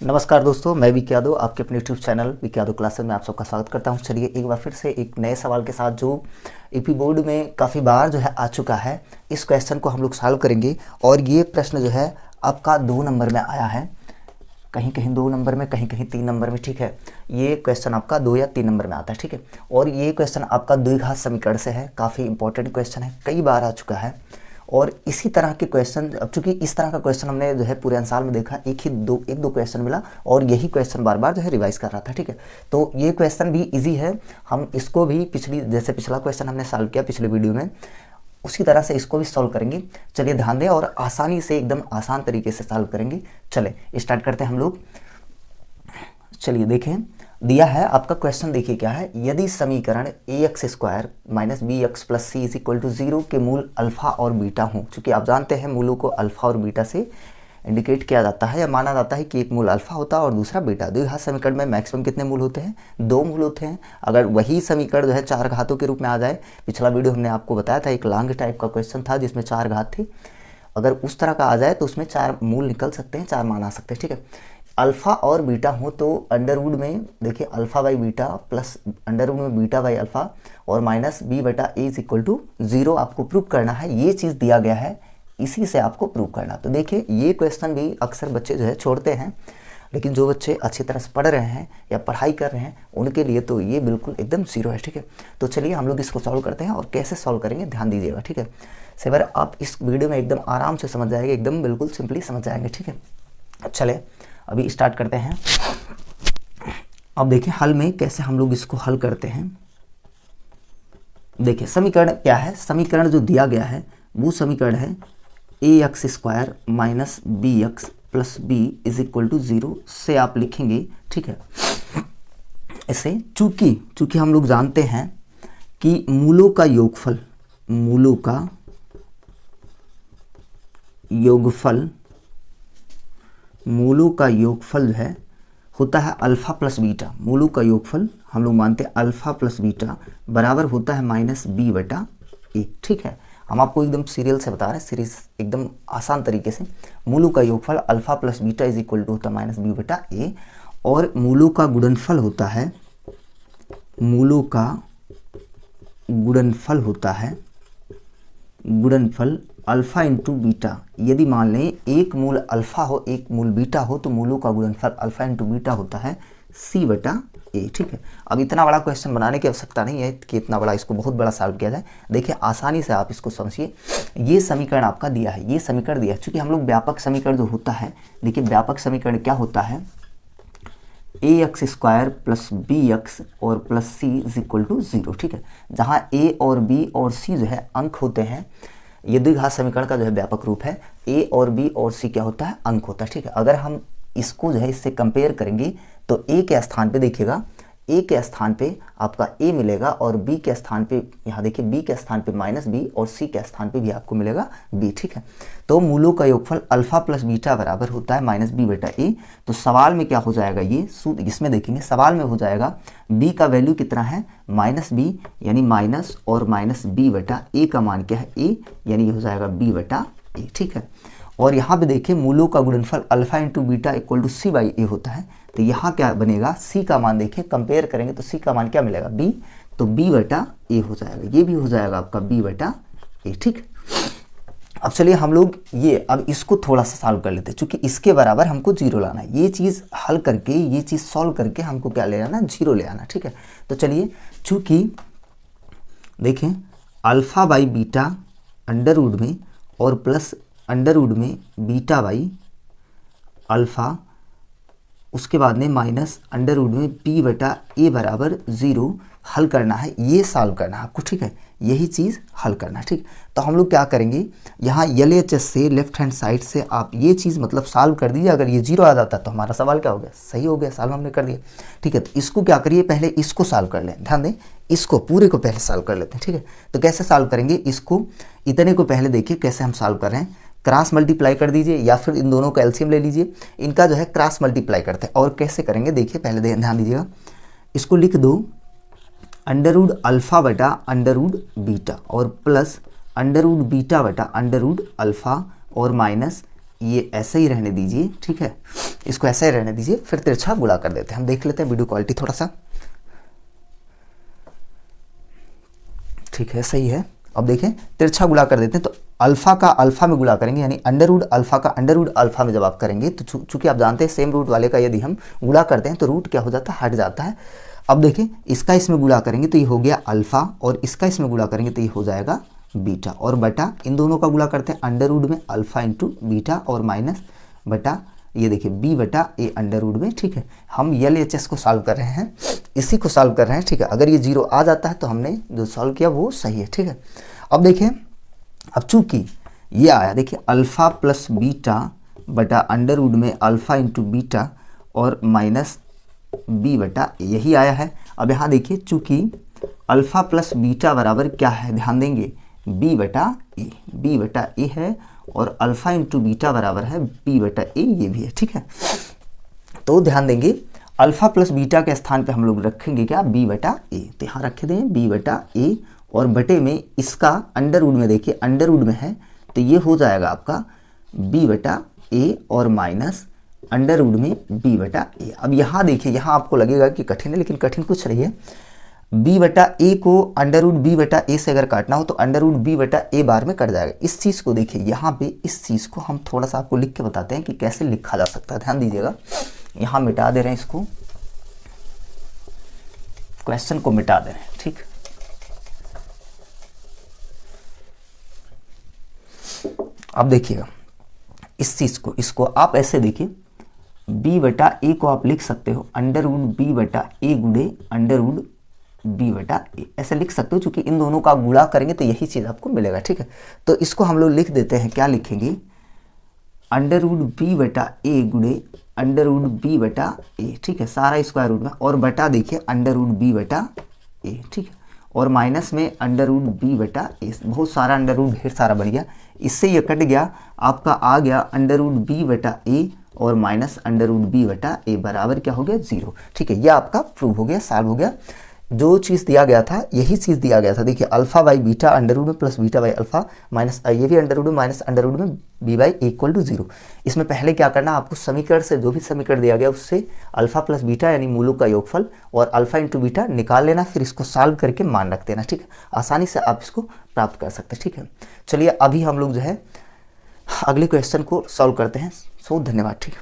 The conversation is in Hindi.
नमस्कार दोस्तों, मैं विकी यादव आपके अपने YouTube channel Vicky Yadav classes में आप सबका स्वागत करता हूं। चलिए एक बार फिर से एक नए सवाल के साथ जो यूपी बोर्ड में काफ़ी बार जो है आ चुका है, इस क्वेश्चन को हम लोग सॉल्व करेंगे। और ये प्रश्न जो है आपका 2 नंबर में आया है, कहीं कहीं 2 नंबर में, कहीं कहीं 3 नंबर में। ठीक है, ये क्वेश्चन आपका 2 या 3 नंबर में आता है। ठीक है, और ये क्वेश्चन आपका द्विघात समीकरण से है, काफ़ी इंपॉर्टेंट क्वेश्चन है, कई बार आ चुका है। और इसी तरह के क्वेश्चन, अब चूंकि इस तरह का क्वेश्चन हमने जो है पूरे साल में देखा, एक दो क्वेश्चन मिला और यही क्वेश्चन बार बार जो है रिवाइज कर रहा था। ठीक है, तो ये क्वेश्चन भी इजी है, हम इसको भी जैसे पिछला क्वेश्चन हमने सॉल्व किया पिछले वीडियो में, उसी तरह से इसको भी सॉल्व करेंगे। चलिए ध्यान दें और आसानी से, एकदम आसान तरीके से सॉल्व करेंगे। चले स्टार्ट करते हैं हम लोग। चलिए देखें, दिया है आपका क्वेश्चन, देखिए क्या है। यदि समीकरण ax² - bx + c = 0 के मूल अल्फा और बीटा हों, चूंकि आप जानते हैं मूलों को अल्फा और बीटा से इंडिकेट किया जाता है या माना जाता है कि एक मूल अल्फा होता है और दूसरा बीटा। द्विघात समीकरण में मैक्सिमम कितने मूल होते हैं? 2 मूल होते हैं। अगर वही समीकरण जो है 4 घातों के रूप में आ जाए, पिछला वीडियो हमने आपको बताया था, एक लॉन्ग टाइप का क्वेश्चन था जिसमें 4 घात थे, अगर उस तरह का आ जाए तो उसमें 4 मूल निकल सकते हैं, 4 मान आ सकते हैं। ठीक है, अल्फ़ा और बीटा हो तो अंडरवुड में देखिए alpha by beta plus Underwood में बीटा बाई अल्फ़ा और माइनस b/a = 0 आपको प्रूव करना है। ये चीज़ दिया गया है, इसी से आपको प्रूव करना। तो देखिए ये क्वेश्चन भी अक्सर बच्चे जो है छोड़ते हैं, लेकिन जो बच्चे अच्छी तरह से पढ़ रहे हैं या पढ़ाई कर रहे हैं उनके लिए तो ये बिल्कुल एकदम 0 है। ठीक है, तो चलिए हम लोग इसको सॉल्व करते हैं और कैसे सॉल्व करेंगे ध्यान दीजिएगा। ठीक है, सेवर आप इस वीडियो में एकदम आराम से समझ जाएंगे, एकदम बिल्कुल सिंपली समझ जाएंगे। ठीक है, चले अभी स्टार्ट करते हैं। अब देखिए हल में कैसे हम लोग इसको हल करते हैं। देखिए समीकरण क्या है, समीकरण जो दिया गया है वो समीकरण है ax² - bx + b = 0 से आप लिखेंगे। ठीक है, इसे चूंकि हम लोग जानते हैं कि मूलों का योगफल जो है होता है अल्फ़ा प्लस बीटा। मूलों का योगफल हम लोग मानते हैं अल्फ़ा प्लस बीटा बराबर होता है -b/a। ठीक है, हम आपको एकदम सीरियल से बता रहे हैं, सीरीज एकदम आसान तरीके से। मूलों का योगफल अल्फ़ा प्लस बीटा = होता है -b/a और मूलों का गुणनफल होता है गुणनफल अल्फ़ा इंटू बीटा। यदि मान लें एक मूल अल्फ़ा हो एक मूल बीटा हो तो मूलों का गुणनफल अल्फ़ा इंटू बीटा होता है c/a। ठीक है, अब इतना बड़ा क्वेश्चन बनाने की आवश्यकता नहीं है कि इतना बड़ा इसको बहुत बड़ा सॉल्व किया जाए। देखिए आसानी से आप इसको समझिए। ये समीकरण आपका दिया है, ये समीकरण दिया है, चूँकि हम लोग व्यापक समीकरण जो होता है, देखिए व्यापक समीकरण क्या होता है, ax² + bx और प्लस c = 0। ठीक है, जहाँ a और b और c जो है अंक होते हैं, ये द्विघात समीकरण का जो है व्यापक रूप है। a और b और c क्या होता है? अंक होता है। ठीक है, अगर हम इसको जो है इससे कंपेयर करेंगे तो a के स्थान पे देखिएगा, a के स्थान पे आपका a मिलेगा और b के स्थान पे, यहाँ देखिए b के स्थान पे -b और c के स्थान पे भी आपको मिलेगा b। ठीक है, तो मूलों का योगफल अल्फ़ा प्लस बीटा बराबर होता है -b/a। तो सवाल में क्या हो जाएगा, ये सूत्र इसमें देखेंगे, सवाल में हो जाएगा b का वैल्यू कितना है -b, यानी माइनस और -b/a का मान क्या है a, यानी ये हो जाएगा b/a। ठीक है, और यहाँ पे देखिए मूलों का गुणनफल अल्फ़ा इंटू बीटा = c/a होता है। तो यहाँ क्या बनेगा, c का मान देखिए कंपेयर करेंगे तो c का मान क्या मिलेगा, b, तो b/a हो जाएगा, ये भी हो जाएगा आपका b/a। ठीक, अब चलिए हम लोग अब इसको थोड़ा सा सॉल्व कर लेते हैं, क्योंकि इसके बराबर हमको 0 लाना है। ये चीज़ हल करके, ये चीज़ सॉल्व करके हमको क्या ले आना, 0 ले आना। ठीक है, तो चलिए चूँकि देखें अल्फ़ा बाई बीटा अंडरवुड में और प्लस अंडरवुड में बीटा बाई अल्फ़ा, उसके बाद में माइनस अंडरवुड में b/a बराबर 0 हल करना है, ये सॉल्व करना है आपको। ठीक है, यही चीज़ हल करना है। ठीक, तो हम लोग क्या करेंगे, यहाँ LHS से लेफ्ट हैंड साइड से आप ये चीज़ मतलब सॉल्व कर दीजिए। अगर ये 0 आ जाता तो हमारा सवाल क्या हो गया, सही हो गया, सॉल्व हमने कर दिया। ठीक है, तो इसको क्या करिए, पहले इसको सॉल्व कर लें, ध्यान दें, इसको पूरे को पहले सॉल्व कर लेते हैं। ठीक है, तो कैसे सॉल्व करेंगे, इसको इतने को पहले देखिए कैसे हम सॉल्व कर रहे हैं। क्रॉस मल्टीप्लाई कर दीजिए या फिर इन दोनों का एलसीएम ले लीजिए, इनका जो है क्रॉस मल्टीप्लाई करते हैं। और कैसे करेंगे देखिए, पहले ध्यान दीजिएगा, इसको लिख दो अंडरवुड अल्फ़ा बटा अंडरवुड बीटा और प्लस अंडरवुड बीटा बटा अंडरवुड अल्फ़ा और माइनस ये ऐसे ही रहने दीजिए, ठीक है, इसको ऐसे ही रहने दीजिए, फिर तिरछा गुणा कर देते हैं। हम देख लेते हैं वीडियो क्वालिटी थोड़ा सा, ठीक है, सही है। अब देखें तिरछा गुणा कर देते हैं, तो अल्फा का अल्फा में गुणा करेंगे, यानी अंडर रूट अल्फा का अंडर रूट अल्फा में जब आप करेंगे तो चूंकि आप जानते हैं सेम रूट वाले का यदि हम गुणा करते हैं तो रूट क्या हो जाता है, हट जाता है। अब देखें इसका इसमें गुणा करेंगे तो ये हो गया अल्फा, और इसका इसमें गुणा करेंगे तो ये हो जाएगा बीटा, और बटा इन दोनों का गुणा करते हैं अंडर रूट में अल्फा इंटू बीटा, और माइनस बटा ये देखिए बी बटा ए अंडर रूट में, ठीक है। हम LHS को सॉल्व कर रहे हैं, इसी को सॉल्व कर रहे हैं, ठीक है। अगर ये 0 आ जाता है तो हमने जो सॉल्व किया वो सही है, ठीक है। अब देखें, अब चूंकि ये आया, देखिए अल्फा प्लस बीटा बटा अंडर रूट में अल्फा इंटू बीटा और माइनस बी बटा यही आया है। अब यहाँ देखिए चूंकि अल्फा प्लस बीटा बराबर क्या है, ध्यान देंगे बी बटा ए है, और अल्फा इंटू बीटा बराबर है बी बटा ए, ये भी है, ठीक है। तो ध्यान देंगे अल्फा प्लस बीटा के स्थान पे हम लोग रखेंगे क्या, बी बटा ए, तो यहाँ रखे दें बी बटा ए, और बटे में इसका अंडर रूट में देखिए अंडर रूट में है तो ये हो जाएगा आपका बी बटा ए और माइनस अंडर रूट में बी बटा ए। अब यहाँ देखिए, यहाँ आपको लगेगा कि कठिन है, लेकिन कठिन कुछ नहीं है। बी बटा ए को अंडर रूट बी बटा ए से अगर काटना हो तो अंडर रूट बी बटा ए बार में कट जाएगा। इस चीज़ को देखिए, यहाँ पे इस चीज़ को हम थोड़ा सा आपको लिख के बताते हैं कि कैसे लिखा जा सकता है, ध्यान दीजिएगा। यहाँ मिटा दे रहे हैं इसको, क्वेश्चन को मिटा दे रहे हैं, ठीक। अब देखिएगा इस चीज़ को, इसको आप ऐसे देखिए, बी बटा ए को आप लिख सकते हो अंडर रूट बी बटा ए गुणे अंडर रूट बी बटा ए, ऐसे लिख सकते हो, क्योंकि इन दोनों का गुणा करेंगे तो यही चीज़ आपको मिलेगा, ठीक है। तो इसको हम लोग लिख देते हैं, क्या लिखेंगे, अंडर रूट बी बटा ए गुणे अंडर रूट बी बटा ए, ठीक है, सारा स्क्वायर रूट में, और बटा देखिए अंडर रूट बी बटा ए, ठीक है, और माइनस में अंडर रूट बी बटा ए, बहुत सारा अंडर रूट ढेर सारा बन गया, इससे ये कट गया, आपका आ गया अंडर रूट बी बटा ए और माइनस अंडर रूट बी बटा ए बराबर क्या हो गया, 0, ठीक है। ये आपका प्रूव हो गया, सॉल्व हो गया। जो चीज़ दिया गया था यही चीज़ दिया गया था, देखिए alpha by beta under root में plus beta by alpha minus ये भी अंडर रूट में माइनस अंडर रूट में बी बाई इक्वल टू 0। इसमें पहले क्या करना, आपको समीकरण से जो भी समीकरण दिया गया उससे अल्फा प्लस बीटा यानी मूलों का योगफल और अल्फा इंटू बीटा निकाल लेना, फिर इसको सॉल्व करके मान रख देना, ठीक है। आसानी से आप इसको प्राप्त कर सकते हैं, ठीक है। चलिए अभी हम लोग जो है अगले क्वेश्चन को सॉल्व करते हैं। सो धन्यवाद, ठीक है।